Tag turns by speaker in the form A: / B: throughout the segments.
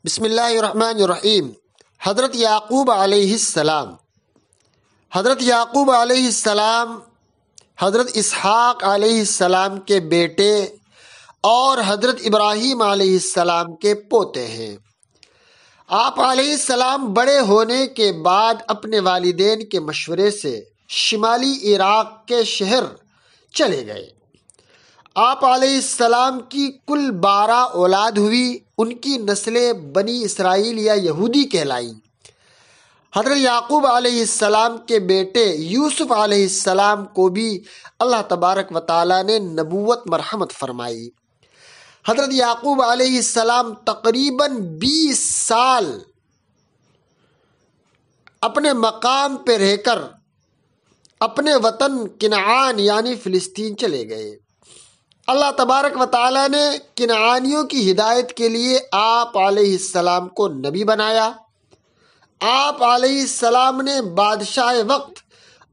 A: بسم اللہ الرحمن الرحیم۔ حضرت یعقوب علیہ السلام حضرت اسحاق علیہ السلام کے بیٹے اور حضرت ابراہیم علیہ السلام کے پوتے ہیں۔ آپ علیہ السلام بڑے ہونے کے بعد اپنے والدین کے مشورے سے شمالی عراق کے شہر چلے گئے۔ آپ علیہ السلام کی کل 12 اولاد ہوئی۔ ان کی نسلیں بنی اسرائیل یا یہودی کہلائیں۔ حضرت یعقوب علیہ السلام کے بیٹے یوسف علیہ السلام کو بھی اللہ تبارک و تعالیٰ نے نبوت مرحمت فرمائی۔ حضرت یعقوب علیہ السلام تقریباً 20 سال اپنے مقام پہ رہ کر اپنے وطن کنعان یعنی فلسطین چلے گئے۔ اللہ تبارک و تعالیٰ نے کنعانیوں کی ہدایت کے لیے آپ علیہ السلام کو نبی بنایا۔ آپ علیہ السلام نے بادشاہ وقت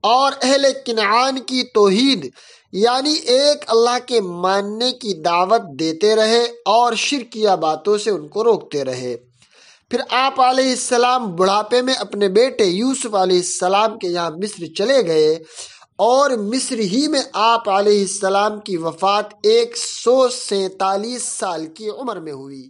A: اور اہل کنعان کی توحید یعنی ایک اللہ کے ماننے کی دعوت دیتے رہے اور شرکیہ باتوں سے ان کو روکتے رہے۔ پھر آپ علیہ السلام بڑھاپے میں اپنے بیٹے یوسف علیہ السلام کے یہاں مصر چلے گئے اور مصر ہی میں آپ علیہ السلام کی وفات 147 سال کی عمر میں ہوئی۔